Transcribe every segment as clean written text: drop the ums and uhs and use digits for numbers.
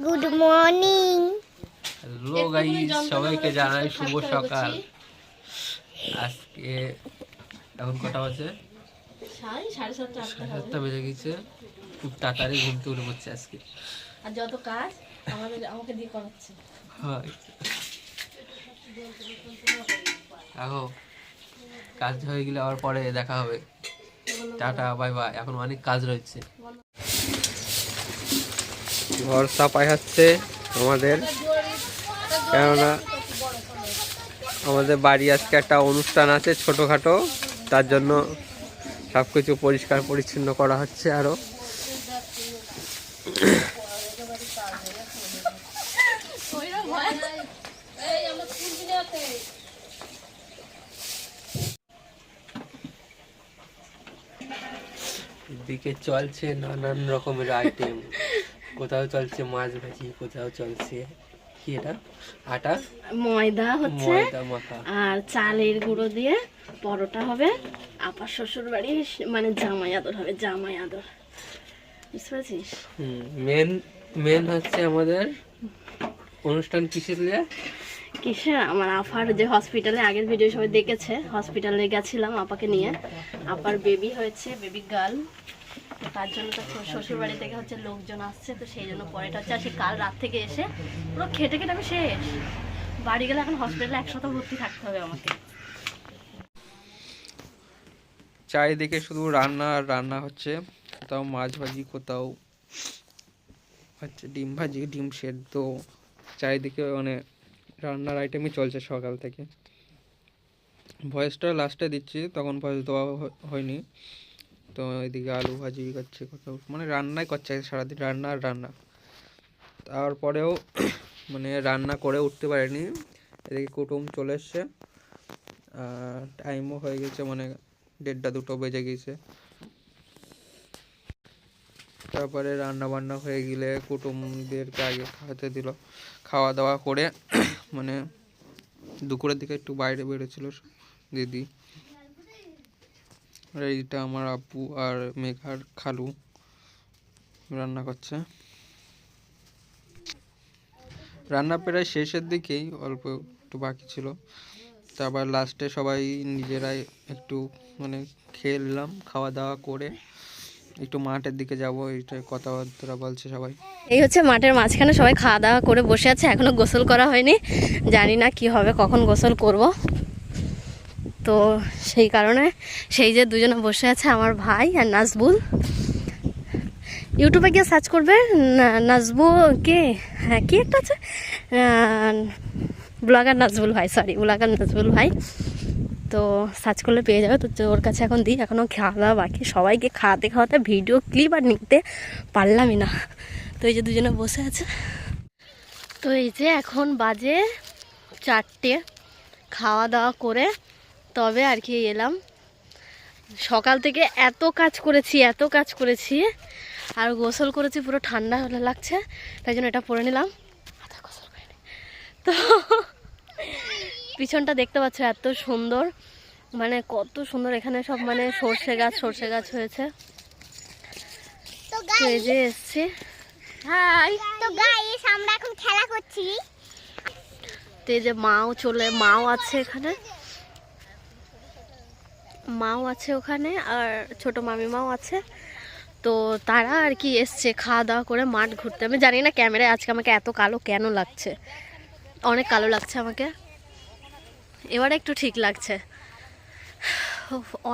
Good morning. Hello guys, সবাইকে জানাই শুভ সকাল। আজকে এখন কটা বাজে? 7:30 বেজে গেছে। খুব তাড়াতাড়ি ঘুম থেকে উঠে পড়ছে আজকে। আর যত কাজ আমাকে দিয়ে করাচ্ছে। হয়, দেখো কাজ হয়ে গেলে আবার পরে দেখা হবে। টাটা বাই বাই, এখন অনেক কাজ রয়েছে। ঘর সাফাই হচ্ছে আমাদের, কেননা আমাদের বাড়ি আজকে একটা অনুষ্ঠান আছে ছোটোখাটো, তার জন্য সব কিছু পরিষ্কার পরিচ্ছন্ন করা হচ্ছে। আরও এদিকে চলছে নানান রকমের আইটেম, কোথাও চলছে মাছ ভাজি, কোথাও চলছে কি এটা আটা ময়দা হচ্ছে, ময়দা মাখা, আর চালের গুঁড়ো দিয়ে পরোটা হবে। আপার শ্বশুর বাড়ি মানে জামাই আদর হবে, জামাই আদর, বুঝতে পারছিস? মেন হচ্ছে আমাদের অনুষ্ঠান কিসের লিয়ে? কিসের? আমার আপার যে হসপিটালে, আগের ভিডিও সবাই দেখেছে, হসপিটালে গেছিলাম আপাকে নিয়ে। আপার বেবি হয়েছে, বেবি গার্ল। তার জন্য তো শ্বশুর বাড়ি থেকে হচ্ছে লোকজন আসছে, তো সেই জন্য পরেটা হচ্ছে। আর সে কাল রাত থেকে এসে পুরো খেটে খেটে আমি শেষ। বাড়ি গেলে এখন হসপিটালে 1 সপ্তাহ ভর্তি থাকতে হবে আমাকে। চারিদিকে শুধু রান্না আর রান্না হচ্ছে, কোথাও মাছ ভাজি, কোথাও হচ্ছে ডিম ভাজি, ডিম সেদ্ধ, চারিদিকে মানে রান্নার আইটেমই চলছে সকাল থেকে। ভয়েসটা লাস্টে দিচ্ছি, তখন ভয়েস দেওয়া হয়নি। তো এদিকে আলু ভাজি করছে, কোথাও মানে রান্নাই করছে সারাদিন, রান্না আর রান্না। তারপরেও মানে রান্না করে উঠতে পারেনি, এদিকে কুটুম চলে এসছে, টাইমও হয়ে গেছে, মানে 1:30-2 বেজে গেছে। তারপরে রান্না বান্না হয়ে গেলে কুটুমদেরকে আগে খাওয়াতে দিল, খাওয়া দাওয়া করে মানে দুপুরের দিকে একটু বাইরে বেরোছিল দিদি। আর এইটা আমার আব্বু আর মেঘার খালু রান্না করছে। রান্না প্রায় শেষের দিকেই, অল্প একটু বাকি ছিল। তারপর লাস্টে সবাই নিজেরাই একটু মানে খেয়ে নিলাম, খাওয়া দাওয়া করে একটু মাঠের দিকে যাব, এইটাই কথাবার্তা বলছে সবাই। এই হচ্ছে মাঠের মাঝখানে সবাই খাওয়া দাওয়া করে বসে আছে, এখনো গোসল করা হয়নি। জানি না কি হবে, কখন গোসল করব। তো সেই কারণে সেই যে দুজনে বসে আছে, আমার ভাই আর নাজবুল। ইউটিউবে গিয়ে সার্চ করবে নাজবুল কে, হ্যাঁ কি একটা আছে, ব্লগার নাজবুল ভাই, সরি ব্লগার নাজবুল ভাই। তো সার্চ করলে পেয়ে যাবে। তো ওর কাছে এখন দিই, এখনও খাওয়া দাওয়া বাকি। সবাইকে খাওয়াতে খাওয়াতে ভিডিও ক্লিপ আর নিতে পারলামই না। তো এই যে দুজনে বসে আছে। তো এই যে এখন বাজে 4টে, খাওয়া দাওয়া করে তবে আর কি এলাম। সকাল থেকে এত কাজ করেছি আর গোসল করেছি, পুরো ঠান্ডা হলে লাগছে, তাই জন্য এটা পরে নিলাম। তো পিছনটা দেখতে পাচ্ছ এত সুন্দর, মানে কত সুন্দর। এখানে সব মানে সর্ষে গাছ হয়েছে। তো এই যে এসছি। হাই, তো গাইস আমরা এখন খেলা করছি। তো এই যে মাও আছে এখানে, মাও আছে ওখানে, আর ছোট মামিমাও আছে। তো তারা আর কি এসছে খাওয়া দাওয়া করে মাঠ ঘুরতে। আমি জানি না ক্যামেরায় আজকে আমাকে এত কালো কেন লাগছে, অনেক কালো লাগছে আমাকে। এবারে একটু ঠিক লাগছে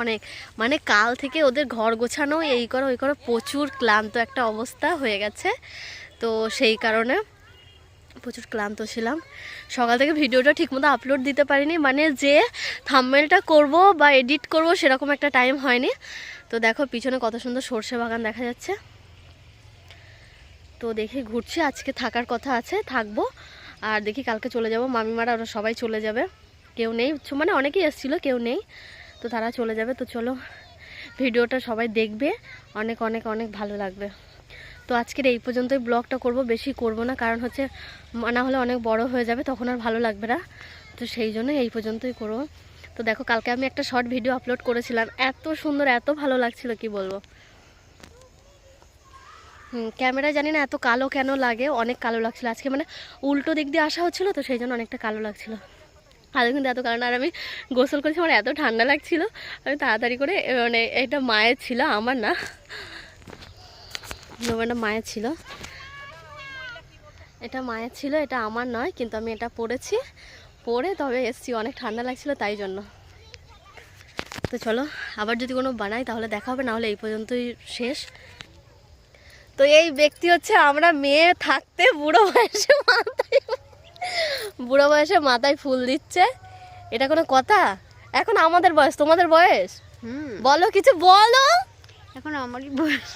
অনেক, মানে কাল থেকে ওদের ঘর গোছানো, এই করো ওই করো, প্রচুর ক্লান্ত একটা অবস্থা হয়ে গেছে। তো সেই কারণে প্রচুর ক্লান্ত ছিলাম। সকাল থেকে ভিডিওটা ঠিকমতো আপলোড দিতে পারিনি, মানে যে থাম্বনেলটা করব বা এডিট করব সেরকম একটা টাইম হয়নি। তো দেখো পিছনে কত সুন্দর সর্ষে বাগান দেখা যাচ্ছে। তো দেখি ঘুরছি, আজকে থাকার কথা আছে, থাকবো। আর দেখি কালকে চলে যাব, মামিমারা ওরা সবাই চলে যাবে, কেউ নেই, মানে অনেকেই এসেছিলো, কেউ নেই, তো তারা চলে যাবে। তো চলো ভিডিওটা সবাই দেখবে, অনেক অনেক অনেক ভালো লাগবে। তো আজকের এই পর্যন্তই ব্লগটা করব, বেশি করব না, কারণ হচ্ছে না হলে অনেক বড় হয়ে যাবে, তখন আর ভালো লাগবে না। তো সেই জন্য এই পর্যন্তই করব। তো দেখো কালকে আমি একটা শর্ট ভিডিও আপলোড করেছিলাম, এত সুন্দর, এত ভালো লাগছিল কি বলবো। ক্যামেরা জানি না এত কালো কেন লাগে, অনেক কালো লাগছিল আজকে, মানে উল্টো দিক দিয়ে আসা হচ্ছিলো তো সেই জন্য অনেকটা কালো লাগছিল। আর কিন্তু এত কারণ, আর আমি গোসল করেছি, আমার এত ঠান্ডা লাগছিল, আমি তাড়াতাড়ি করে, মানে এটা মায়ের ছিল, আমার না, এটা মায়ের ছিল, এটা মায়ের ছিল, এটা আমার নয়, কিন্তু আমি এটা পরেছি, পরে তবে এসছি, অনেক ঠান্ডা লাগছিল তাই জন্য। তো চলো আবার যদি কোনো বানাই তাহলে দেখা হবে, নাহলে এই পর্যন্তই শেষ। তো এই ব্যক্তি হচ্ছে আমরা মেয়ে থাকতে বুড়ো বয়সে মাথায় ফুল দিচ্ছে, এটা কোনো কথা? এখন আমাদের বয়স, তোমাদের বয়স, বলো কিছু বলো। এখন আমারই বয়স।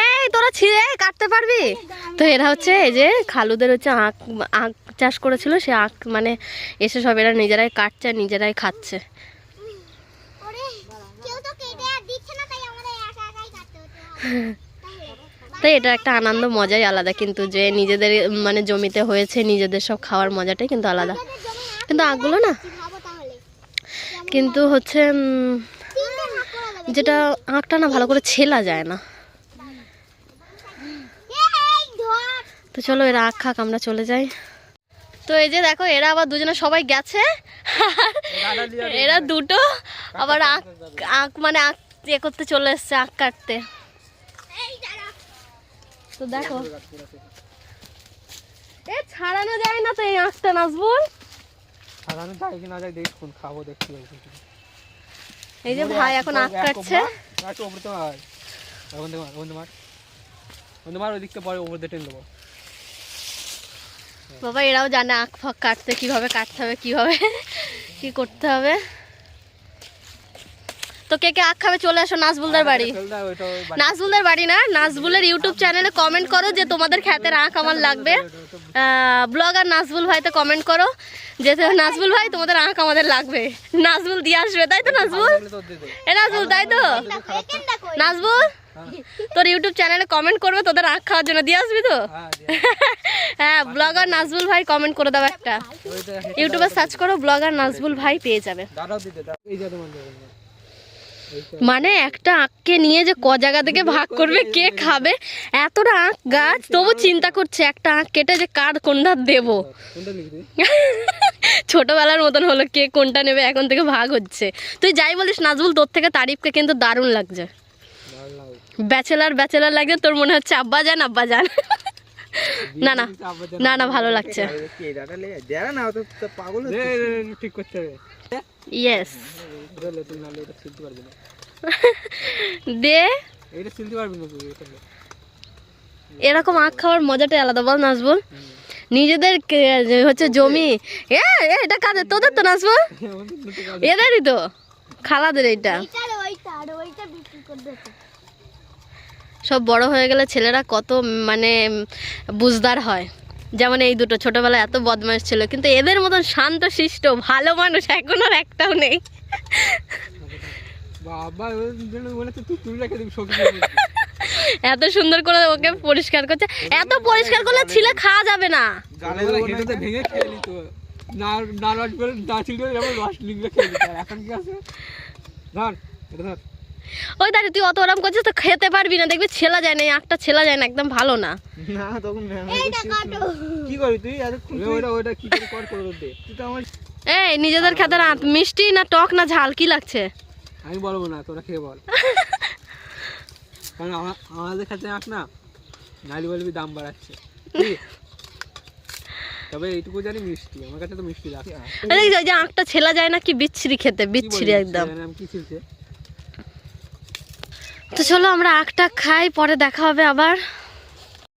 এই তোরা ছিঁড়ে কাটতে পারবি তো? এরা হচ্ছে এই যে খালুদের হচ্ছে আখ আখ চাষ করেছিল, সে আখ মানে এসে সব এরা নিজেরাই কাটছে আর নিজেরাই খাচ্ছে। তাই এটা একটা আনন্দ, মজাই আলাদা কিন্তু, যে নিজেদের মানে জমিতে হয়েছে, নিজেদের সব খাওয়ার মজাটাই কিন্তু আলাদা। কিন্তু আখগুলো না, কিন্তু হচ্ছে যেটা আখটা না ভালো করে ছেলা যায় না। তো চলো এরা আখ খাক, আমরা চলে যাই। তো এই যে দেখো এরা আবার দুজনে সবাই গেছে, এরা দুটো আবার আখ আখ মানে আখ ইয়ে করতে চলে এসছে, আখ কাটতে। তো দেখো এ ছাড়ানো যায় না তো এই আখটা, নাজবুল ছাড়ানো যায় কি না যায় দেখুন, খাবো দেখতে। এই যে ভাই এখন আখ কাটছে। বাবা এরাও জানে আখ ফাঁক কাটতে, কিভাবে কাটতে হবে, কিভাবে কি করতে হবে। তো কে কে আখ খাবে চলে আসো নাজবুলদার বাড়ি। নাজবুলদার বাড়ি না, নাজবুলের ইউটিউব চ্যানেলে কমেন্ট করো যে তোমাদের ক্ষেতের আখ আমার লাগবে। ব্লগার নাজবুল ভাইতে কমেন্ট করো যে নাজবুল ভাই তোমাদের আখ আমাদের লাগবে, নাজবুল দিয়ে আসবে, তাই তো নাজবুল? এ নাজবুল তাই তো? নাজবুল তোর ইউটিউব চ্যানেলে কমেন্ট করবে তোদের আখ খাওয়ার জন্য, দিয়ে আসবি তো? হ্যাঁ ব্লগার নাজবুল ভাই কমেন্ট করে দাও একটা, ইউটিউবে সার্চ করো ব্লগার নাজবুল ভাই পেয়ে যাবে। মানে একটা আখকে নিয়ে যে ক জায়গা থেকে ভাগ করবে, কে খাবে, এতটা আখ গাছ, তবু চিন্তা করছে একটা আখ কেটে যে কার কোনটা দেবো। ছোটবেলার মতন হলো, কে কোনটা নেবে এখন থেকে ভাগ হচ্ছে। তুই যাই বলিস নাজবুল, তোর থেকে তারিফকে কিন্তু দারুণ লাগছে, ব্যাচেলার ব্যাচেলার লাগছে, তোর মনে হচ্ছে আব্বা যান আব্বা যান। না না না না ভালো লাগছে। ইয়েস দে, এরকম আখ খাওয়ার মজাটাই আলাদা, বল নাজবুল? নিজেদের হচ্ছে জমি, এটা কাদের? তোদের তো নাজবুল, এদেরই তো, খালাদের। এইটা সব বড় হয়ে গেলে ছেলেরা কত মানে বুঝদার হয়, যেমন এই দুটো ছোটবেলায় এত বদমাশ ছিল, কিন্তু এদের মতন শান্ত শিষ্ট ভালো মানুষ এখন আর একটাও নেই। এত সুন্দর করে ওকে পরিষ্কার করছে, এত পরিষ্কার করলে ছিলে খাওয়া যাবে না। ওই দাঁড়িয়ে তুই অত আরাম করছিস তো খেতে পারবি না, দেখবি ছেলা যায় না, আখটা ছেলা যায় না, একদম ভালো না। এই নিজেদের খেতে মিষ্টি না টক না ঝাল কি লাগছে আমি বলবো না, তোরা খেয়ে বল। কারণ আমাদের কাছে আখ না, নালি বলবি দাম বাড়াচ্ছে, তবে এইটুকু জানি মিষ্টি, আমার কাছে তো মিষ্টি লাগছে। ওই যে আখটা ছেলা যায় না, কি বিচ্ছিরি খেতে, বিচ্ছিরি একদম। তো চলো আমরা আখটা খাই, পরে দেখা হবে আবার।